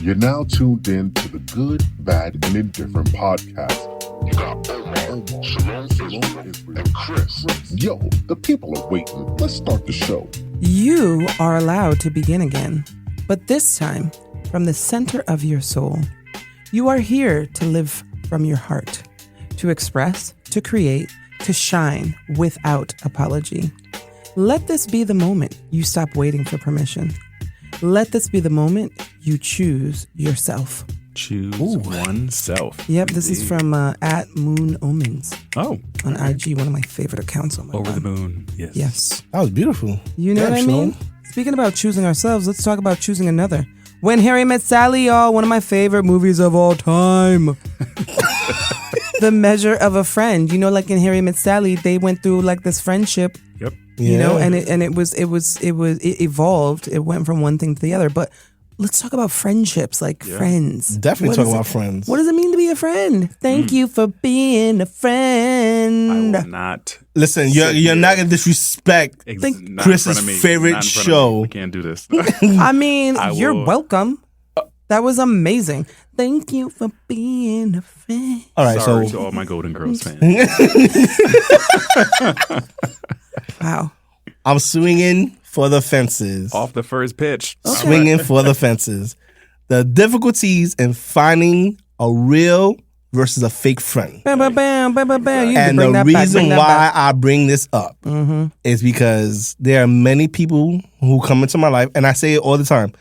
You're now tuned in to the Good, Bad, and Indifferent podcast. You got Omar, ShalomIsrael, and Chris. Yo, the people are waiting. Let's start the show. You are allowed to begin again, but this time from the center of your soul. You are here to live from your heart, to express, to create, to shine without apology. Let this be the moment you stop waiting for permission. Let this be the moment you choose yourself. Choose oneself. Yep, this is from at Moon Omens. Oh. On IG, one of my favorite accounts on my Over phone. the moon. Yes. Yes. That was beautiful. You know what I mean? Speaking about choosing ourselves, let's talk about choosing another. When Harry Met Sally, y'all, one of my favorite movies of all time. The Measure of a Friend. You know, like in Harry Met Sally, they went through like this friendship. Yep. You know, and it evolved. It went from one thing to the other. But let's talk about friendships, like friends. Definitely talk about friends. What does it mean to be a friend? Thank you for being a friend. I will not. Listen, you're not gonna disrespect Chris's favorite show. We can't do this. I mean, you're welcome. That was amazing. Thank you for being a friend. All right, Sorry to all my Golden Girls fans. Wow. I'm swinging for the fences. Off the first pitch. Okay. Swinging for the fences. The difficulties in finding a real versus a fake friend. Bam, bam, bam, bam, bam, bam. You And bring the that back, reason bring that why back. I bring this up is because there are many people who come into my life, and I say it all the time.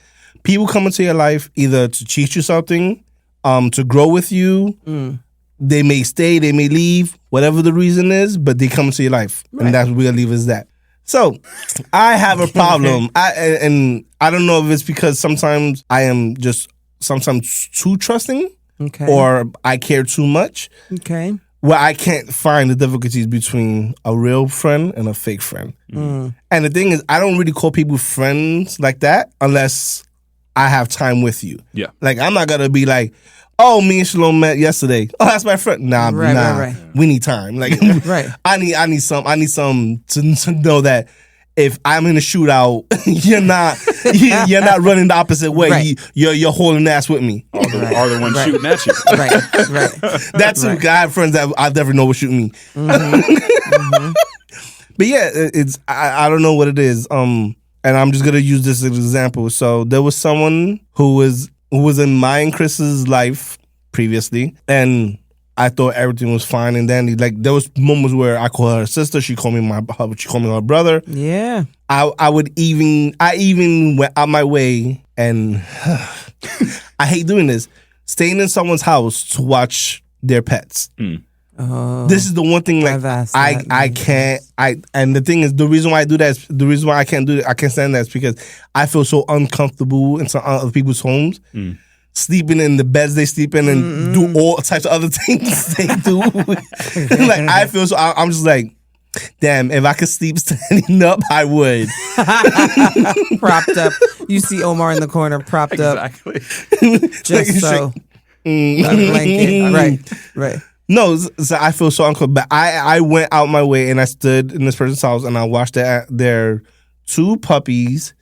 People come into your life either to teach you something, to grow with you. They may stay, they may leave, whatever the reason is, but they come into your life. Right. And that's what we're going to leave is that. So I have a problem. And I don't know if it's because sometimes I am just sometimes too trusting or I care too much. Okay. Where I can't find the difficulties between a real friend and a fake friend. And the thing is, I don't really call people friends like that unless I have time with you. Yeah. Like, I'm not going to be like, oh, me and Shalom met yesterday. Oh, that's my friend. Nah. Right. We need time. Like, Right. I need some to know that if I'm in a shootout, you're not running the opposite way. Right. You're holding ass with me. Are the ones shooting at you. Right. That's who. I have friends that I never know will shoot me. But yeah, it's I don't know what it is. And I'm just gonna use this as an example. So there was someone who was in my and Chris's life previously, and I thought everything was fine. And then there was moments where I call her sister, she called me her brother. Yeah. I even went out my way, and I hate doing this, staying in someone's house to watch their pets. Oh, this is the one thing I can't. And the thing is, the reason why I do that is the reason why I can't do it. I can't stand that is because I feel so uncomfortable in some other people's homes, sleeping in the beds they sleep in, and do all types of other things they do. Like I feel so. I'm just like, damn. If I could sleep standing up, I would. Propped up. You see Omar in the corner, propped up. Exactly. Just so. A blanket. Right. No, so I feel so uncomfortable. But I went out my way and I stood in this person's house and I watched their two puppies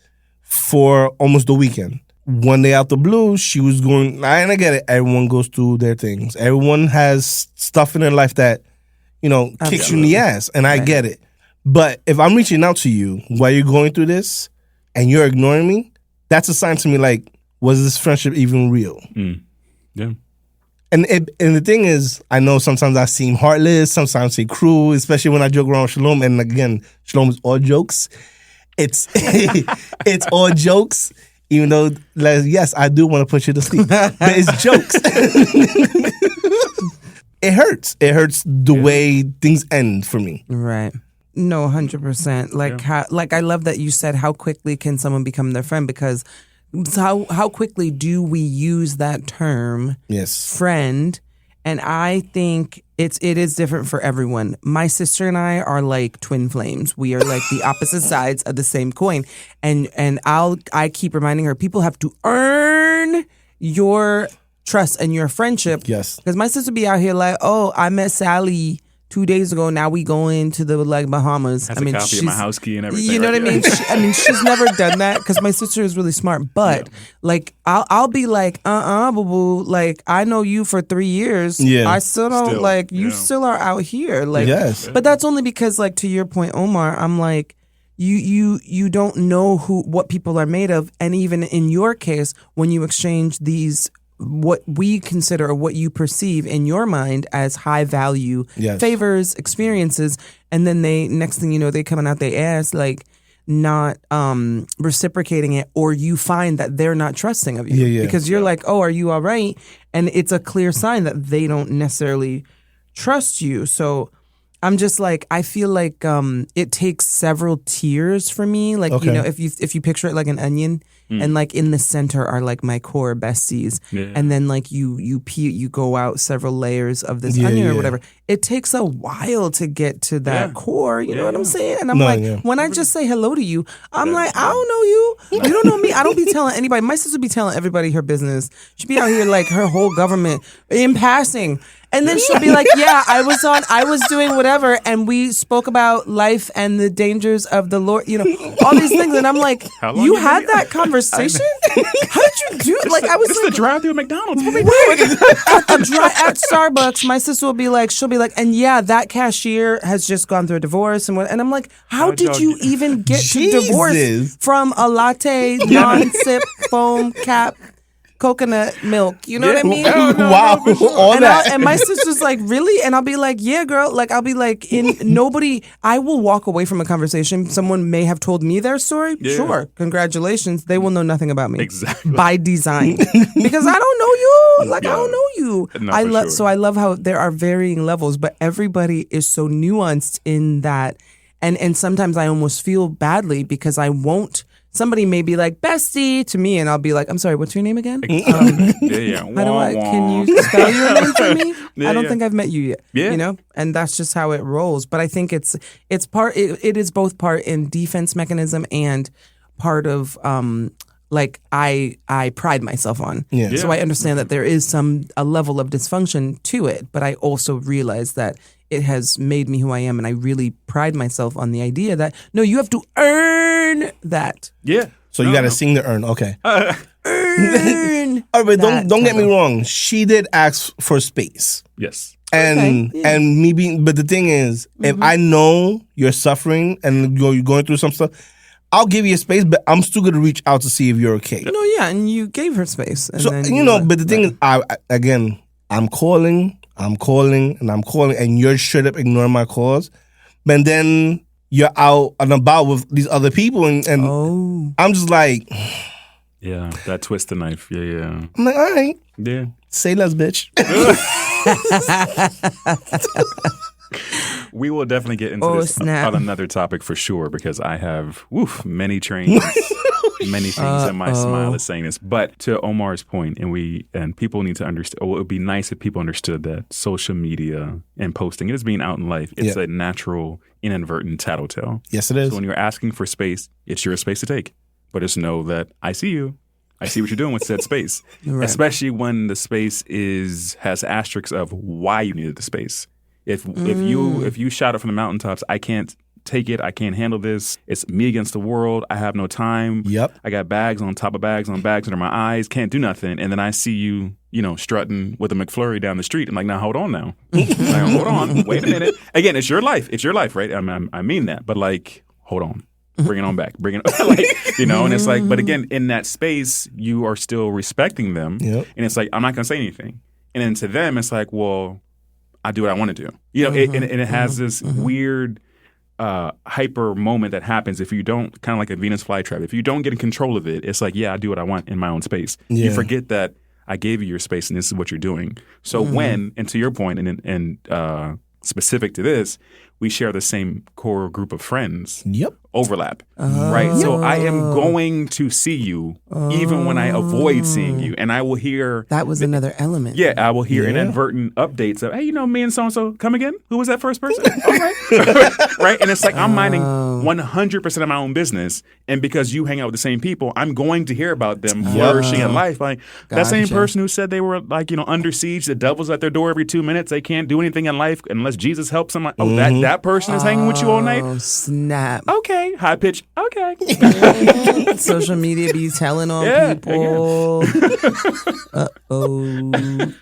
for almost the weekend. One day out the blue, she was going, and I get it, everyone goes through their things. Everyone has stuff in their life that, kicks you in the ass, and I get it. But if I'm reaching out to you while you're going through this and you're ignoring me, that's a sign to me like, was this friendship even real? Yeah. And the thing is, I know sometimes I seem heartless, sometimes I seem cruel, especially when I joke around with Shalom. And again, Shalom is all jokes. It's it's all jokes, even though, yes, I do want to put you to sleep. But it's jokes. It hurts. It hurts the way things end for me. Right. No, 100%. Like I love that you said, how quickly can someone become their friend? Because how quickly do we use that term, friend? And I think it is different for everyone. My sister and I are like twin flames. We are like the opposite sides of the same coin. And I keep reminding her, people have to earn your trust and your friendship. Yes. Because my sister be out here like, oh, I met Sally 2 days ago. Now we going to the Bahamas. Has a copy of my house key and everything. You know what I mean? She's never done that because my sister is really smart. But like, I'll be like, boo boo. Like, I know you for 3 years. Yeah. I still don't you still are out here. Like, yes. But that's only because, like, to your point, Omar, I'm like, you don't know what people are made of, and even in your case, when you exchange these, what we consider or what you perceive in your mind as high value favors, experiences, and then next thing you know, they coming out their ass like not reciprocating it, or you find that they're not trusting of you because you're like, oh, are you all right? And it's a clear sign that they don't necessarily trust you. So I'm just like, I feel like it takes several tiers for me. Like, you know, if you picture it like an onion, and like in the center are like my core besties, and then like you go out several layers of this onion or whatever. It takes a while to get to that core. You know what I'm saying? And I'm when I just say hello to you, I'm like, I don't know you. You don't know me. I don't be telling anybody. My sister be telling everybody her business. She be out here like her whole government in passing. And then she'll be like, yeah, I was doing whatever, and we spoke about life and the dangers of the Lord, you know, all these things. And I'm like, you had that conversation? How did you do it? Like, I was This is the drive-through at McDonald's. at Starbucks, my sister will be like, and yeah, that cashier has just gone through a divorce. And I'm like, how did you even get to divorce from a latte, non-sip, foam cap, coconut milk? You know what I mean? Wow. All that. And my sister's like, really? And I'll be like, yeah, girl. Like, I'll be like, I will walk away from a conversation. Someone may have told me their story. Yeah. Sure. Congratulations. They will know nothing about me. Exactly. By design. Because I don't know you. Like, I don't know you. No, So I love how there are varying levels, but everybody is so nuanced in that. And sometimes I almost feel badly because I won't. Somebody may be like, bestie to me, and I'll be like, I'm sorry, what's your name again? Can you spell your name for me? I don't think I've met you yet. Yeah. You know? And that's just how it rolls. But I think it is both part in defense mechanism and part of like I pride myself on. Yeah. So I understand that there is a level of dysfunction to it, but I also realize that it has made me who I am, and I really pride myself on the idea that, no, you have to earn that. Yeah. So you got to sing the earn. Okay. Earn. All right, but don't get me wrong. She did ask for space. Yes. And but the thing is, if I know you're suffering and you're going through some stuff, I'll give you space, but I'm still going to reach out to see if you're okay. No, yeah, and you gave her space. And so, then but the thing is, I'm calling, and you're straight up ignoring my calls. But then you're out and about with these other people, and I'm just like... Yeah, that twist the knife. Yeah. I'm like, all right. Yeah. Say less, bitch. We will definitely get into this on another topic for sure, because I have many trains, many things, and my smile is saying this. But to Omar's point, and people need to understand, it would be nice if people understood that social media and posting, it is being out in life. It's a natural, inadvertent tattletale. Yes, it is. So when you're asking for space, it's your space to take. But just know that I see you. I see what you're doing with said space. Right. Especially when the space has asterisks of why you needed the space. If you shout it from the mountaintops, I can't take it. I can't handle this. It's me against the world. I have no time. Yep. I got bags on top of bags on bags under my eyes. Can't do nothing. And then I see you, strutting with a McFlurry down the street. I'm like, now hold on now. Hold on. Wait a minute. Again, it's your life. It's your life, right? I mean that. But like, hold on. Bring it on back. Bring it and it's like, but again, in that space, you are still respecting them. Yep. And it's like, I'm not going to say anything. And then to them, it's like, well, I do what I want to do. And it has this weird hyper moment that happens if you don't, kind of like a Venus flytrap. If you don't get in control of it, it's like, yeah, I do what I want in my own space. Yeah. You forget that I gave you your space and this is what you're doing. So when, and to your point, and specific to this, we share the same core group of friends. Yep. Overlap, right? So I am going to see you even when I avoid seeing you, and I will hear that was another element. Yeah, I will hear inadvertent updates of, hey, me and so and so, come again? Who was that first person? All right, right, and it's like I'm minding 100% of my own business, and because you hang out with the same people, I'm going to hear about them flourishing in life. Like that same person who said they were like under siege, the devil's at their door every 2 minutes, they can't do anything in life unless Jesus helps them. Like, that person is hanging with you all night. Snap. Okay. High pitch. Okay. Social media be telling on people. Uh-oh.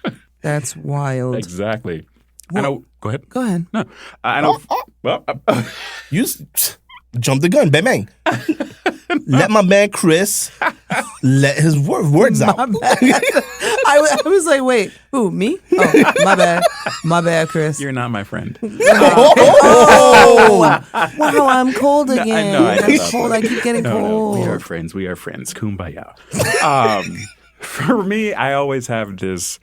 That's wild. Exactly. Well, I know. Go ahead. Go ahead. No. I know. You jump the gun. Bang, bang. Let my man Chris let his words out. I was like, wait, who, me? Oh, my bad. My bad, Chris. You're not my friend. Oh, wow, I'm cold again. I know. I'm cold. I keep getting cold. We are friends. We are friends. Kumbaya. For me, I always have this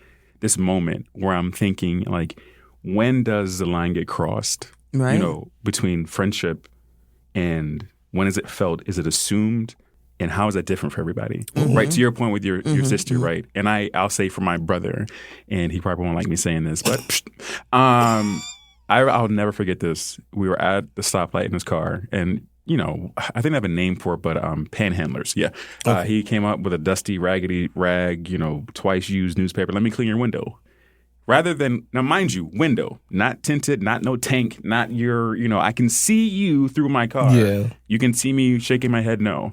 moment where I'm thinking, like, when does the line get crossed? Right. Between friendship and when is it felt? Is it assumed? And how is that different for everybody? Right? To your point with your sister, right? And I'll say for my brother, and he probably won't like me saying this, but I'll never forget this. We were at the stoplight in his car, and I think I have a name for it, but panhandlers. Yeah. Okay. He came up with a dusty, raggedy rag, twice used newspaper. Let me clean your window. Rather than, now mind you, window, not tinted, not no tank, not your, I can see you through my car. Yeah. You can see me shaking my head, no.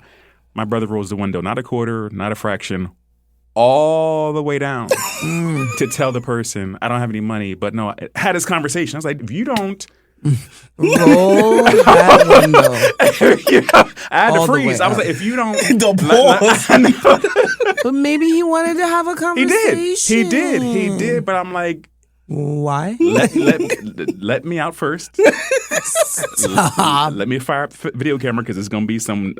My brother rolls the window, not a quarter, not a fraction, all the way down to tell the person, I don't have any money. But no, I had this conversation. I was like, if you don't roll that window. I had to freeze. I was like, if you don't pause. But maybe he wanted to have a conversation. He did. But I'm like, why? Let me out first. Let me fire up the video camera because there's going to be some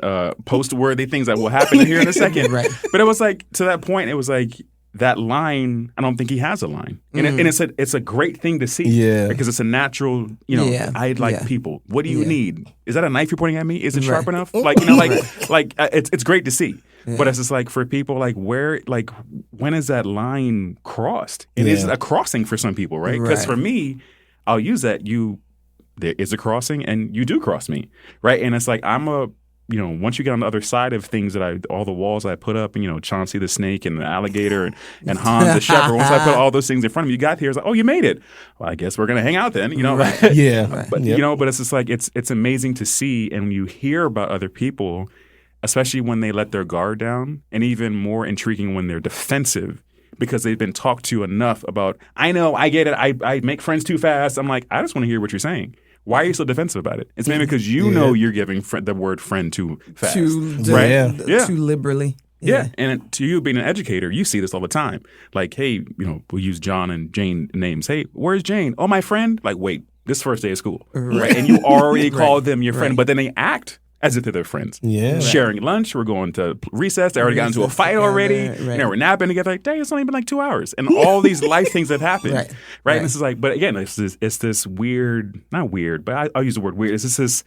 post-worthy things that will happen here in a second. Right. But it was like, to that point, it was like, that line, I don't think he has a line. And it's a great thing to see. Yeah. Because it's a natural, I like people. What do you need? Is that a knife you're pointing at me? Is it sharp enough? Like, it's great to see. Yeah. But it's just like for people, like when is that line crossed? It is a crossing for some people, right? Because for me, I'll use that. There is a crossing and you do cross me, right? And it's like once you get on the other side of things that all the walls I put up, and Chauncey the snake and the alligator and Hans the shepherd, once I put all those things in front of you got here, it's like, oh, you made it. Well, I guess we're gonna hang out then, Right. Yeah. Right. But but it's just like it's amazing to see, and when you hear about other people, especially when they let their guard down, and even more intriguing when they're defensive because they've been talked to enough about, I know, I get it, I make friends too fast. I'm like, I just want to hear what you're saying. Why are you so defensive about it? It's maybe because you know you're giving the word friend too fast. Too liberally. Yeah. And to you being an educator, you see this all the time. Like, hey, we'll use John and Jane names. Hey, where's Jane? Oh, my friend? Like, wait, this first day of school. Right? And you already called them your friend, but then they act as if they're their friends. Yeah. Sharing lunch. We're going to recess. They already got into a fight already. Right. We're napping together. Like, dang, it's only been like 2 hours. And all these life things that happen. Right. And this is like, but again, it's this weird, not weird, but I'll use the word weird. It's just this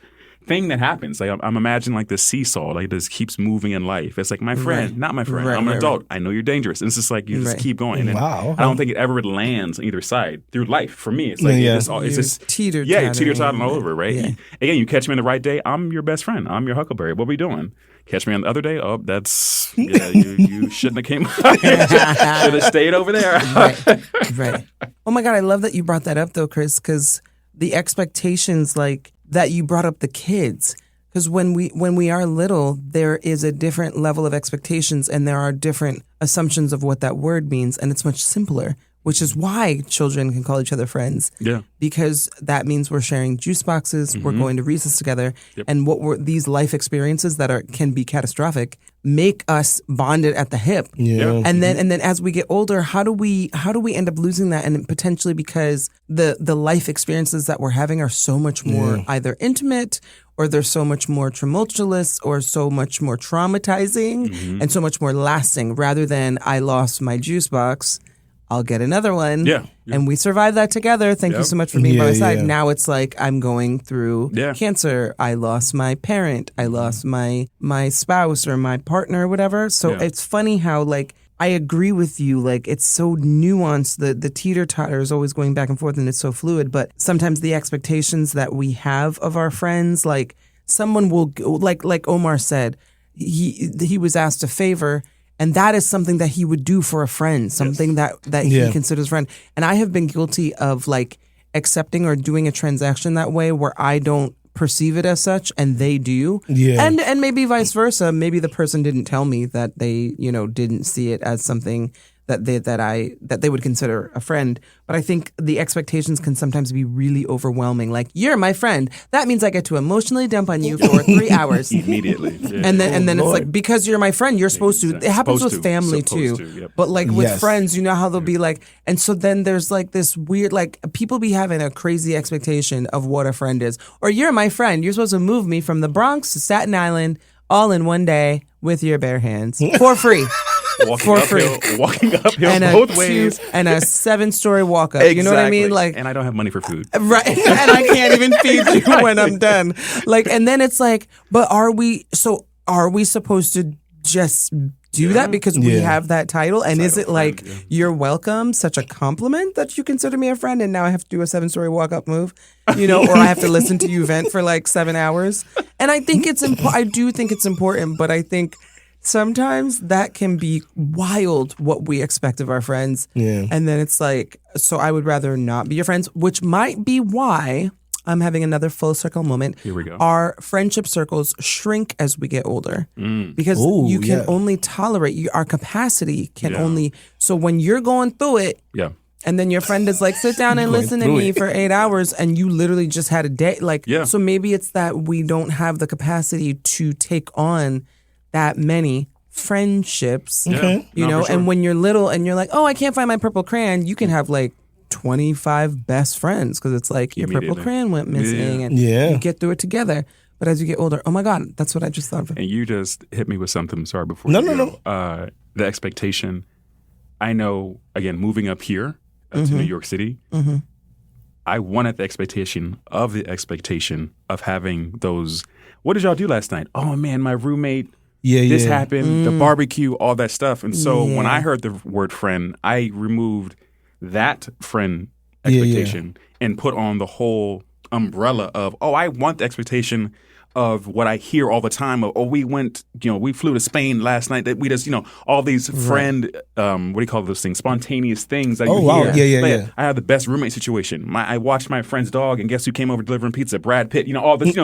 thing that happens. Like I'm imagining like this seesaw, like this keeps moving in life. It's like my friend, not my friend. I'm an adult. I know you're dangerous. And it's just like you just keep going. And I don't think it ever lands on either side through life. For me, it's like it's just teeter-tottering all over, right? Yeah. Again, you catch me on the right day, I'm your best friend. I'm your huckleberry. What are we doing? Catch me on the other day, that's you shouldn't have came. Should have stayed over there. Right. Oh my God, I love that you brought that up though, Chris, because the expectations that you brought up the kids, because when we are little, there is a different level of expectations and there are different assumptions of what that word means, and it's much simpler, which is why children can call each other friends. Yeah. Because that means we're sharing juice boxes, we're going to recess together, and these life experiences that can be catastrophic make us bonded at the hip. Yeah. And then as we get older, how do we end up losing that? And potentially because the life experiences that we're having are so much more either intimate, or they're so much more tumultuous, or so much more traumatizing, and so much more lasting, rather than I lost my juice box. I'll get another one. Yeah. And we survived that together. Thank you so much for being by my side. Yeah. Now it's like I'm going through cancer. I lost my parent. I lost my spouse or my partner or whatever. So it's funny how like I agree with you. Like it's so nuanced. The teeter-totter is always going back and forth and it's so fluid. But sometimes the expectations that we have of our friends, like someone will, like Omar said, he was asked a favor. And that is something that he would do for a friend, something that he considers a friend. And I have been guilty of like accepting or doing a transaction that way where I don't perceive it as such and they do. Yeah. And maybe vice versa. Maybe the person didn't tell me that they, didn't see it as something that they would consider a friend. But I think the expectations can sometimes be really overwhelming. Like, you're my friend. That means I get to emotionally dump on you for 3 hours. Immediately. Yeah. And then it's like, because you're my friend, you're supposed to. It happens with family too. But like with friends, you know how they'll be like, and so then there's like this weird, like people be having a crazy expectation of what a friend is. Or you're my friend. You're supposed to move me from the Bronx to Staten Island all in one day with your bare hands for free. Walking uphill both ways. And a 7-story walk up. Exactly. You know what I mean? Like, and I don't have money for food. Right. And I can't even feed you when I'm done. Like, and then it's like, but are we supposed to just do that because we have that title? And is it like, you're welcome, such a compliment that you consider me a friend, and now I have to do a 7-story walk up move, or I have to listen to you vent for like 7 hours? And I think I do think it's important, but I think sometimes that can be wild what we expect of our friends. Yeah. And then it's like, so I would rather not be your friends, which might be why I'm having another full circle moment. Here we go. Our friendship circles shrink as we get older because you can only tolerate, our capacity can only, so when you're going through it, and then your friend is like, sit down and listen to me for 8 hours, and you literally just had a day. Like, so maybe it's that we don't have the capacity to take on that many friendships, and when you're little and you're like, oh, I can't find my purple crayon, you can have like 25 best friends because it's like your purple crayon went missing and you get through it together. But as you get older, oh my God, that's what I just thought of. And you just hit me with something. Sorry, before you go. The expectation. I know, again, moving up here to New York City, I wanted the expectation of having those. What did y'all do last night? Oh man, my roommate. This happened, the barbecue, all that stuff. And so when I heard the word friend, I removed that friend expectation and put on the whole umbrella of, I want the expectation of what I hear all the time of, we went, we flew to Spain last night, that we just, all these friend, what do you call those things? Spontaneous things that you hear. Yeah. I had the best roommate situation. I watched my friend's dog, and guess who came over delivering pizza? Brad Pitt. All this,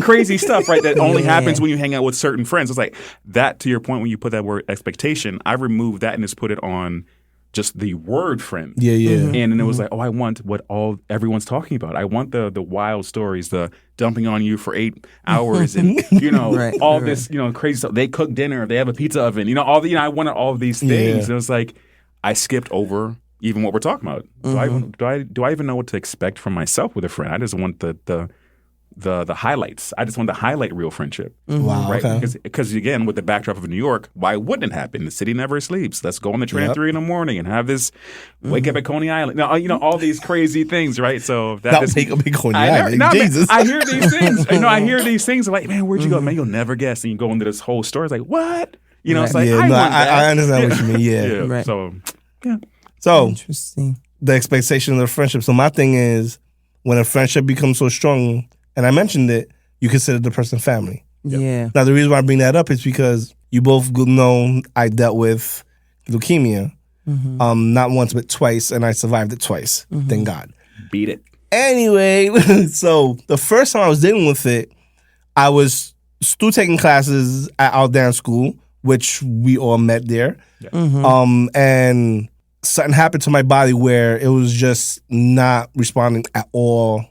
crazy stuff, right? That only happens when you hang out with certain friends. It's like that, to your point, when you put that word expectation, I removed that and just put it on just the word friend. And then it was like, I want what everyone's talking about. I want the wild stories, the dumping on you for 8 hours and, this, crazy stuff. They cook dinner, they have a pizza oven, I wanted all of these things. And it was like, I skipped over even what we're talking about. Do I even know what to expect from myself with a friend? I just want the highlights. I just want to highlight real friendship. Wow. Right? Okay. Because again, with the backdrop of New York, why wouldn't it happen? The city never sleeps. Let's go on the train at 3 a.m. and have this wake up at Coney Island. No, all these crazy things, right? So that's wake up at Coney Island. Jesus. I hear these things. I hear these things like, man, where'd you go? Man, you'll never guess. And you go into this whole story. It's like, what? It's like, I understand what you mean. Yeah. Right. So interesting. The expectation of the friendship. So my thing is, when a friendship becomes so strong, and I mentioned it, you consider the person family. Yeah. Now, the reason why I bring that up is because you both know I dealt with leukemia, not once but twice, and I survived it twice. Thank God. Beat it. Anyway, so the first time I was dealing with it, I was still taking classes at our dance school, which we all met there. Yeah. And something happened to my body where it was just not responding at all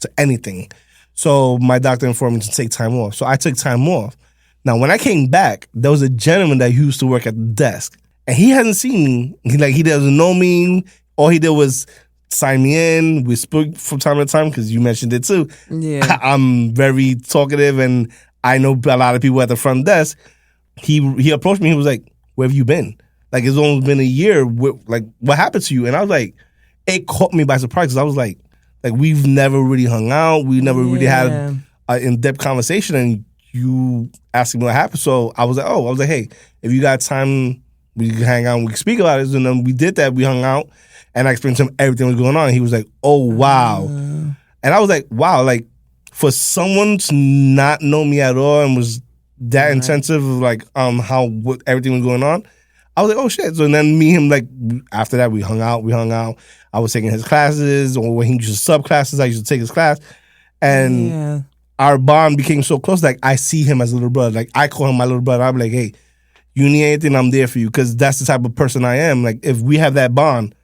to anything. So my doctor informed me to take time off. So I took time off. Now, when I came back, there was a gentleman that used to work at the desk. And he hadn't seen me. He doesn't know me. All he did was sign me in. We spoke from time to time because you mentioned it too. Yeah. I'm very talkative and I know a lot of people at the front desk. He approached me. He was like, where have you been? Like, it's only been a year. Like, what happened to you? And I was like, it caught me by surprise because I was like, we've never really hung out. We never really had an in-depth conversation. And you asking me what happened. So I was like, hey, if you got time, we can hang out and we can speak about it. And then we did that. We hung out and I explained to him everything that was going on. And he was like, oh, wow. And I was like, wow, like for someone to not know me at all and was that intensive of like what everything was going on, I was like, oh shit. So then me and him, like after that we hung out. I was taking his classes, or when he used to sub classes, I used to take his class. And our bond became so close. Like I see him as a little brother. Like I call him my little brother. I'm like, hey, you need anything, I'm there for you. Because that's the type of person I am. Like if we have that bond,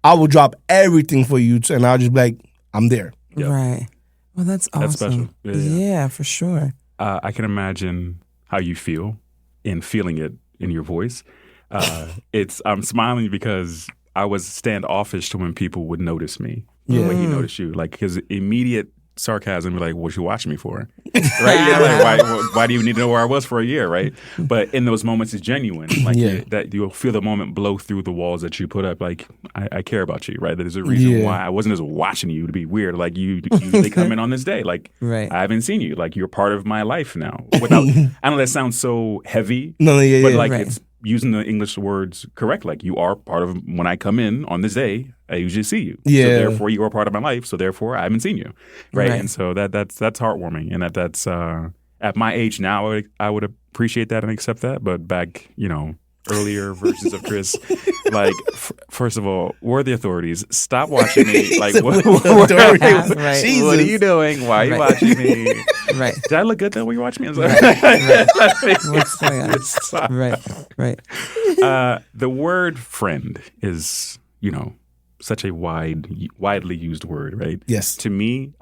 I will drop everything for you. And I'll just be like, I'm there. Yep. Right. Well, that's awesome. That's special. Yeah, for sure. I can imagine how you feel in feeling it in your voice. I'm smiling because I was standoffish to when people would notice me. The way he noticed you. Like his immediate sarcasm, like, what you watching me for? Right? Like, why do you need to know where I was for a year, right? But in those moments, it's genuine. Like that you'll feel the moment blow through the walls that you put up. Like, I care about you, right? There's a reason why I wasn't just watching you to be weird. Like, you usually come in on this day. Like, I haven't seen you. Like, you're part of my life now. Without, I know that sounds so heavy. But like, it's using the English words correct. Like, you are part of, when I come in on this day, I usually see you. So therefore, you are part of my life. So therefore, I haven't seen you. Right. And so that's heartwarming. And that's at my age now, I would appreciate that and accept that. But back, earlier versions of Chris, like, first of all, where are the authorities? Stop watching me. Like, what are you doing? Why are you watching me? Right. Did I look good though when you watch me? I'm sorry. What's going on? Right. The word friend is, such a widely used word, right? Yes. To me,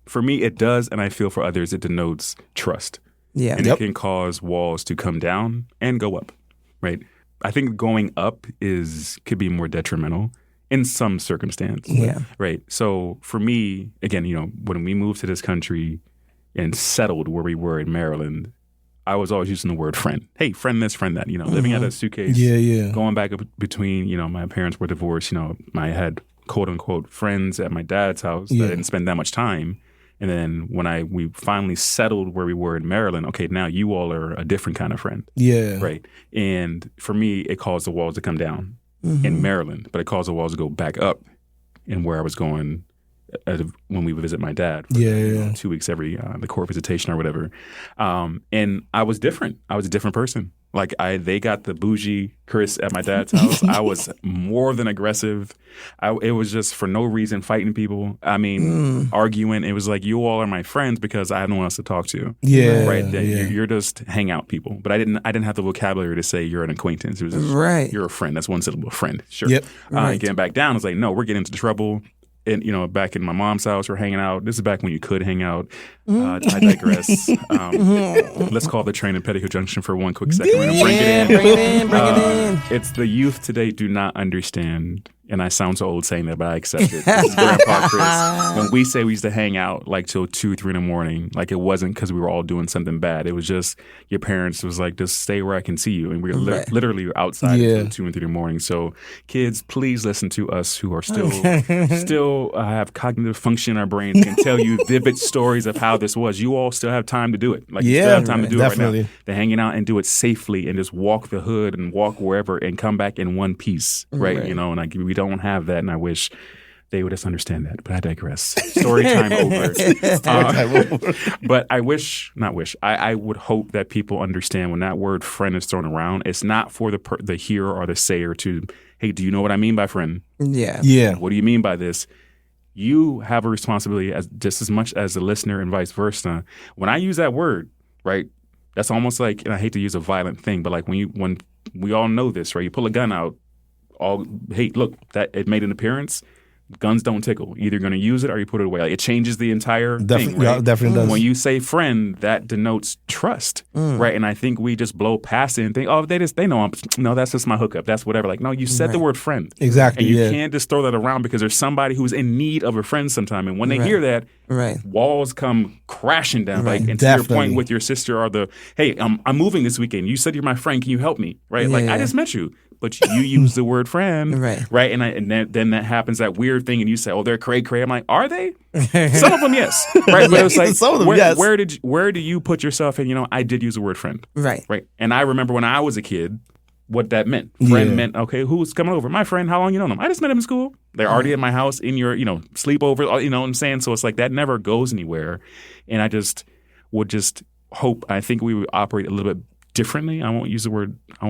for me, it does, and I feel for others, it denotes trust. Yeah. And it can cause walls to come down and go up, right? I think going up could be more detrimental in some circumstance. Yeah. Right. So for me, again, when we moved to this country and settled where we were in Maryland, I was always using the word friend. Hey, friend this, friend that, living out of a suitcase. Yeah. Going back between, my parents were divorced, I had quote unquote friends at my dad's house that I didn't spend that much time. And then when we finally settled where we were in Maryland, okay, now you all are a different kind of friend. Yeah. Right. And for me, it caused the walls to come down in Maryland, but it caused the walls to go back up in where I was going when we would visit my dad for 2 weeks every the court visitation or whatever. And I was different. I was a different person. Like they got the bougie Chris at my dad's house. I was more than aggressive. It was just for no reason fighting people. I mean, arguing. It was like, you all are my friends because I have no one else to talk to. Yeah, right. You're just hangout people. But I didn't have the vocabulary to say you're an acquaintance. It was just, you're a friend. That's one syllable, friend. Sure. Yep. Getting back down, it's like, no, we're getting into trouble. And, back in my mom's house, we're hanging out. This is back when you could hang out. I digress. Let's call the train in Petticoat Junction for one quick second. We're going to bring it in. It's the youth today do not understand. And I sound so old saying that, but I accept it. This is Grandpa Chris. When we say we used to hang out like till 2, 3 in the morning, like it wasn't because we were all doing something bad. It was just your parents was like, just stay where I can see you. And we were literally outside until 2 and 3 in the morning. So kids, please listen to us who are still have cognitive function in our brains, can tell you vivid stories of how this was. You all still have time to do it. Like you still have time to do it right now. They're hanging out and do it safely and just walk the hood and walk wherever and come back in one piece, right? And we don't have that, and I wish they would just understand that. But I digress. Story time over. But I would hope that people understand when that word friend is thrown around, it's not for the hearer or the sayer to, hey, do you know what I mean by friend? Yeah. What do you mean by this? You have a responsibility just as much as the listener and vice versa. When I use that word, right, that's almost like, and I hate to use a violent thing, but like when we all know this, right? You pull a gun out, hey, look, that it made an appearance. guns don't tickle. Either you're going to use it or you put it away. Like, it changes the entire thing. Right? Yeah, definitely does. When you say friend, that denotes trust, right? And I think we just blow past it and think, oh, they know that's just my hookup. That's whatever. Like, no, you said the word friend. Exactly. And you can't just throw that around because there's somebody who's in need of a friend sometime. And when they hear that, walls come crashing down. Like, and to your point with your sister or hey, I'm moving this weekend. You said you're my friend. Can you help me? Right? I just met you. But you use the word friend, right? And then that happens, that weird thing, and you say, "Oh, they're cray cray." I'm like, "Are they?" Some of them, yes, right? But it's like, some of them, yes. Where do you put yourself in? I did use the word friend, right? And I remember when I was a kid, what that meant. Friend meant, okay, who's coming over? My friend. How long you known them? I just met him in school. They're already at my house in your, sleepover. You know what I'm saying? So it's like that never goes anywhere. And I just would hope. I think we would operate a little bit differently. I won't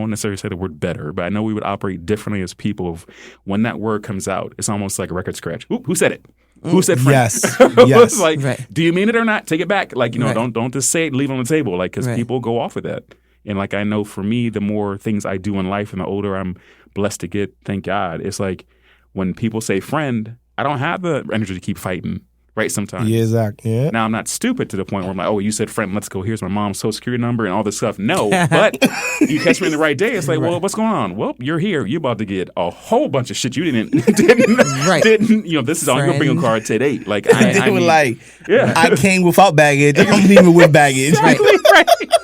necessarily say the word better, but I know we would operate differently as people. When that word comes out, it's almost like a record scratch. Ooh, who said it? Who said friend? Yes. It's like, do you mean it or not? Take it back. Like, don't just say it and leave it on the table. Like, because people go off with that. And like, I know for me, the more things I do in life and the older I'm blessed to get, thank God, it's like when people say friend, I don't have the energy to keep fighting. Right, sometimes. Yeah, exactly. Yeah. Now, I'm not stupid to the point where I'm like, oh, you said friend, let's go. Here's my mom's social security number and all this stuff. No, but you catch me in the right day. It's like, well, what's going on? Well, you're here. You're about to get a whole bunch of shit you didn't this is all you're bringing a card today. Like, I came without baggage. I'm leaving with baggage. Right.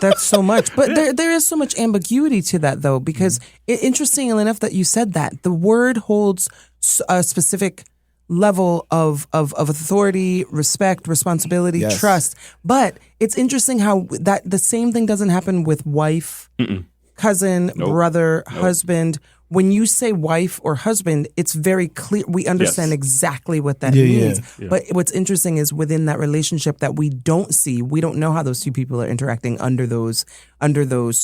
That's so much. But there is so much ambiguity to that, though, because interestingly enough that you said that, the word holds a specific level of authority, respect, responsibility, trust. But it's interesting how that the same thing doesn't happen with wife, cousin, brother, husband. When you say wife or husband, it's very clear. We understand exactly what that means. Yeah. But what's interesting is within that relationship that we don't see, we don't know how those two people are interacting under those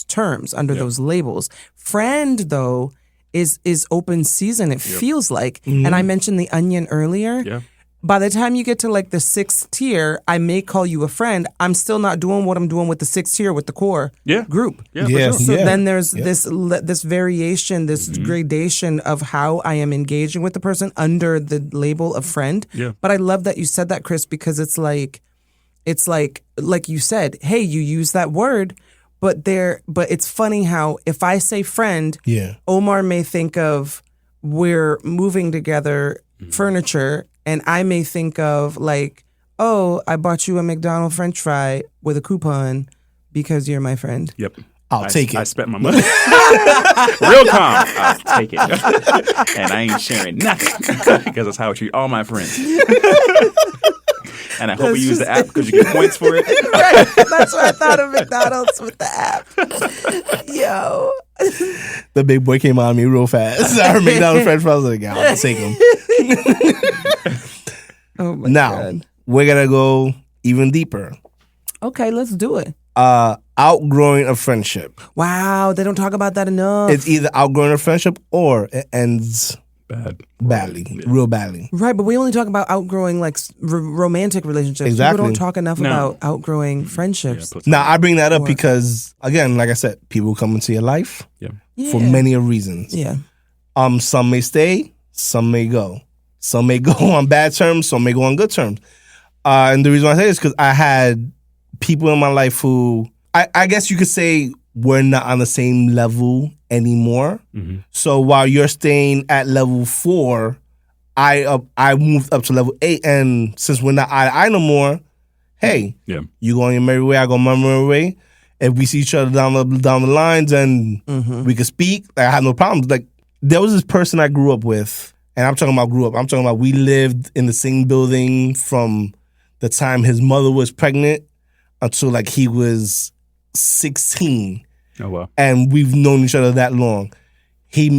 terms, under those labels. Friend, though, is open season, it feels like. And I mentioned the onion earlier. Yeah. By the time you get to like the 6th tier, I may call you a friend. I'm still not doing what I'm doing with the 6th tier with the core group. Yeah, for sure. So then there's this variation, this gradation of how I am engaging with the person under the label of friend. Yeah. But I love that you said that, Chris, because it's like you said, hey, you use that word. But it's funny how if I say friend, Omar may think of we're moving together furniture, and I may think of like, oh, I bought you a McDonald's French fry with a coupon because you're my friend. Yep. I'll take it. I spent my money. Real calm. I'll take it. And I ain't sharing nothing because that's how I treat all my friends. And I hope you use the app because you get points for it. Right. That's what I thought of McDonald's with the app. Yo. The big boy came on me real fast. I heard McDonald's French fries. I was like, I'll take them. Oh my God. We're going to go even deeper. Okay, let's do it. Outgrowing a friendship. Wow, they don't talk about that enough. It's either outgrowing a friendship or it ends badly, real badly. Right, but we only talk about outgrowing like romantic relationships. Exactly. People don't talk enough about outgrowing friendships. Now, I bring that up because, again, like I said, people come into your life for many reasons. Yeah. Some may stay, some may go. Some may go on bad terms, some may go on good terms. And the reason why I say this is because I had people in my life who, I guess you could say, we're not on the same level anymore. Mm-hmm. So while you're staying at level 4, I moved up to level 8. And since we're not eye to eye no more, hey, you go on your merry way, I go on my merry way. If we see each other down the lines and we could speak, like, I have no problems. Like, there was this person I grew up with, and I'm talking about we lived in the same building from the time his mother was pregnant until like he was 16. Oh wow! And we've known each other that long. They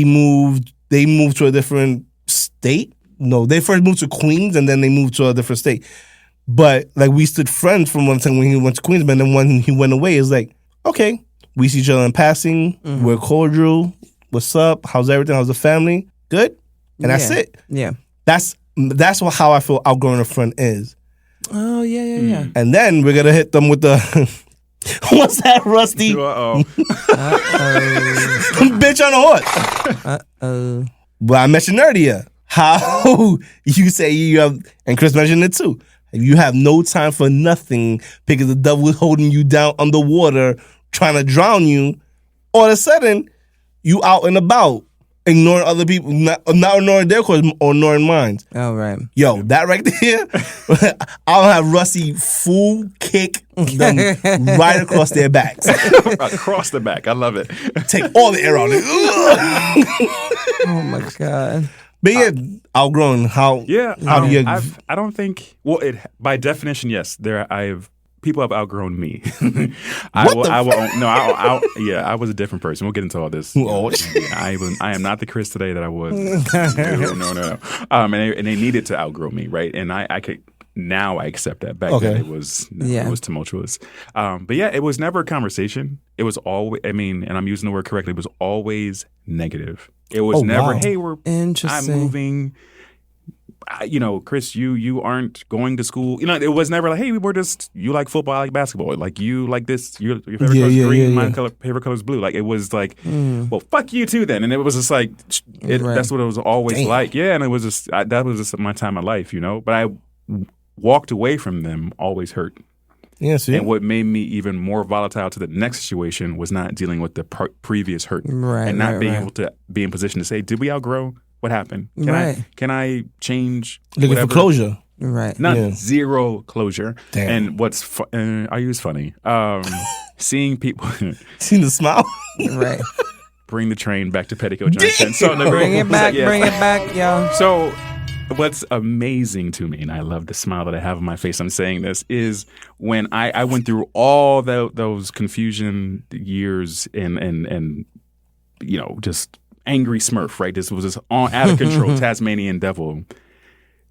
moved to a different state. No, they first moved to Queens and then they moved to a different state. But like we stood friends from one time when he went to Queens, but then when he went away, it's like, okay, we see each other in passing. We're cordial. What's up? How's everything? How's the family? Good. And that's it. Yeah. That's how I feel outgrowing a friend is. Oh yeah. And then we're gonna hit them with the what's that, Rusty? Uh-oh. Bitch on the horse. Uh-oh. Well, I mentioned earlier, how you say you have, and Chris mentioned it too, you have no time for nothing because the devil is holding you down underwater, trying to drown you. All of a sudden, you out and about, ignoring other people, not ignoring their questions or ignoring mine. Oh, right. Yo, that right there, I'll have Rusty full kick them right across their backs. Across the back. I love it. Take all the air out of it. Oh, my God. But yeah, outgrown. How do you? I don't think. Well, by definition, yes. People have outgrown me. I was a different person. We'll get into all this. I am not the Chris today that I was. No. And they needed to outgrow me, right? And I could. Now I accept that. Back then it was tumultuous. But yeah, it was never a conversation. It was always. I mean, and I'm using the word correctly. It was always negative. It was never, hey, I'm moving. Chris, you aren't going to school. It was never like, hey, you like football, I like basketball. Like, you like this, your favorite color is green, my favorite color is blue. Like, it was like, well, fuck you too then. And it was just like, that's what it was always like. Yeah, and it was just, that was just my time of life, But I walked away from them always hurt. Yeah, see? And what made me even more volatile to the next situation was not dealing with the previous hurt. Right, and not being able to be in position to say, did we outgrow? What happened? Can I change? Looking for closure. Right. Zero closure. Damn. And I use funny. Seeing people. Seeing the smile? Right. Bring the train back to Petticoat Junction. Bring it back, y'all. So what's amazing to me, and I love the smile that I have on my face, I'm saying this, is when I went through all those confusion years and just angry Smurf, right? This was this out of control Tasmanian devil,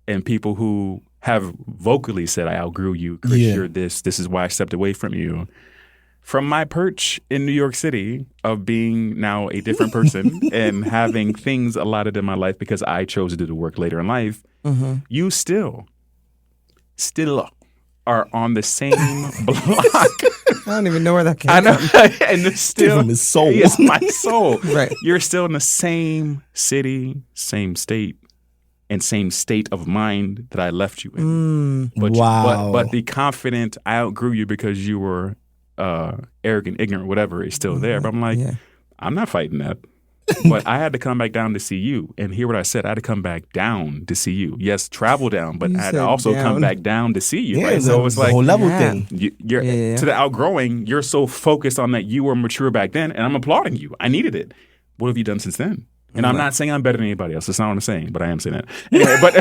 and people who have vocally said, "I outgrew you, Chris. You're this. This is why I stepped away from you." From my perch in New York City of being now a different person and having things allotted in my life because I chose to do the work later in life, you still are on the same block. I don't even know where that came from. And it's still his soul. It's my soul. Right. You're still in the same city, same state, and same state of mind that I left you in. But the confident, I outgrew you because you were arrogant, ignorant, whatever, is still there. But I'm like, I'm not fighting that. But I had to come back down to see you. And hear what I said. I had to come back down to see you. Yes, travel down, but I had to also come back down to see you. Yeah, right? So it's like the whole level thing. You're to the outgrowing, you're so focused on that you were mature back then, and I'm applauding you. I needed it. What have you done since then? And I'm not saying I'm better than anybody else. That's not what I'm saying, but I am saying that. Anyway, but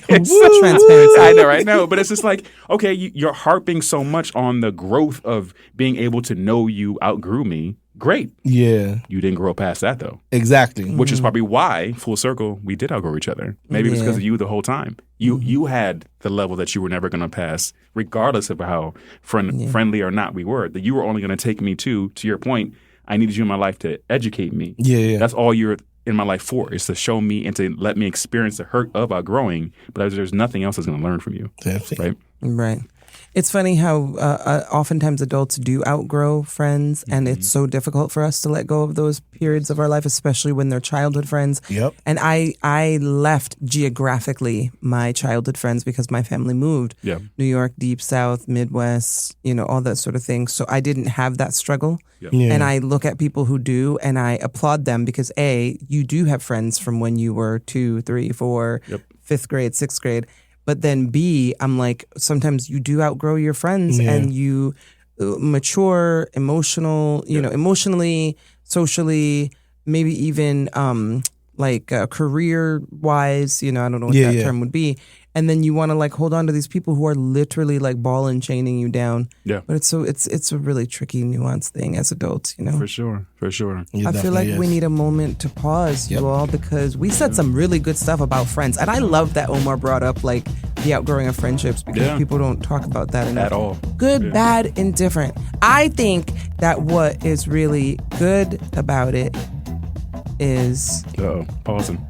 it's such transparency. I know, right? No, but it's just like, okay, you're harping so much on the growth of being able to know you outgrew me. Great. Yeah. You didn't grow past that, though. Exactly. Which is probably why, full circle, we did outgrow each other. Maybe it was because of you the whole time. You had the level that you were never going to pass, regardless of how friendly or not we were. That you were only going to take me to your point, I needed you in my life to educate me. Yeah. That's all you're in my life for, is to show me and to let me experience the hurt of outgrowing. But there's nothing else that's going to learn from you. Right? Right. It's funny how oftentimes adults do outgrow friends, and it's so difficult for us to let go of those periods of our life, especially when they're childhood friends. Yep. And I left geographically my childhood friends because my family moved. Yeah. New York, Deep South, Midwest, all that sort of thing. So I didn't have that struggle. Yep. Yeah. And I look at people who do, and I applaud them because A, you do have friends from when you were 2, 3, 4, 5th grade, 6th grade. But then B, I'm like, sometimes you do outgrow your friends and you mature, emotionally, socially, maybe even career-wise, I don't know what that term would be. And then you want to hold on to these people who are literally ball and chaining you down. Yeah. But it's a really tricky, nuanced thing as adults, For sure. I feel like we need a moment to pause, you all, because we said some really good stuff about friends. And I love that Omar brought up the outgrowing of friendships, because people don't talk about that enough. At all. Good, bad, indifferent. I think that what is really good about it is... Pausing.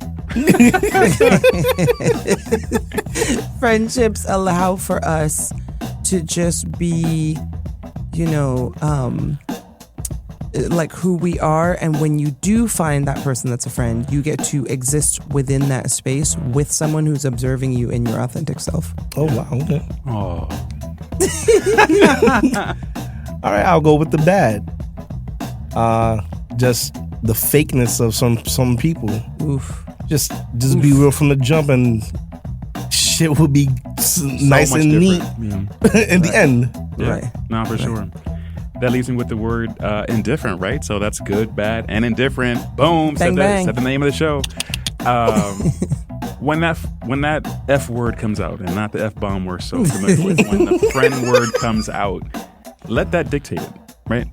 Friendships allow for us to just be, like who we are, and when you do find that person that's a friend, you get to exist within that space with someone who's observing you in your authentic self. Oh wow, okay. Oh. All right, I'll go with the bad. Just the fakeness of some people. Oof. Just be real from the jump, and shit will be nice and neat in the end. Yeah, Right. No, for sure. That leaves me with the word indifferent, right? So that's good, bad, and indifferent. Boom. Bang, bang. Said the name of the show. When that F word comes out, and not the F bomb we're so familiar with, when the friend word comes out, let that dictate it, right?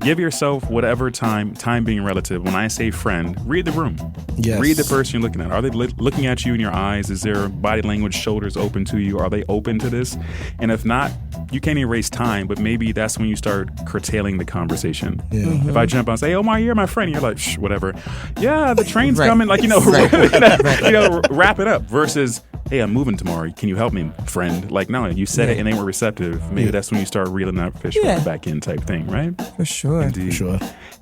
Give yourself whatever time being relative. When I say friend, read the room. Yes. Read the person you're looking at. Are they looking at you in your eyes? Is their body language, shoulders open to you? Are they open to this? And if not, you can't erase time, but maybe that's when you start curtailing the conversation. Yeah. Mm-hmm. If I jump on and say, Omar, you're my friend, you're like, shh, whatever. Yeah, the train's coming. Like, wrap it up versus, hey, I'm moving tomorrow. Can you help me, friend? Like, no, you said it and they weren't receptive. Maybe that's when you start reeling that fish back in type thing, right? For sure. Indeed. For sure.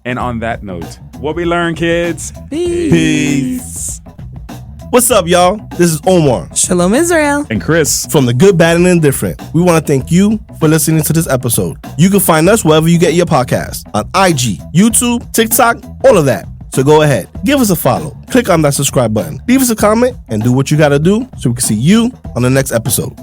And on that note, what we learn, kids? Peace. What's up, y'all? This is Omar. Shalom Israel. And Chris. From the Good, Bad, and Indifferent. We want to thank you for listening to this episode. You can find us wherever you get your podcast. On IG, YouTube, TikTok, all of that. So go ahead, give us a follow, click on that subscribe button, leave us a comment, and do what you got to do so we can see you on the next episode.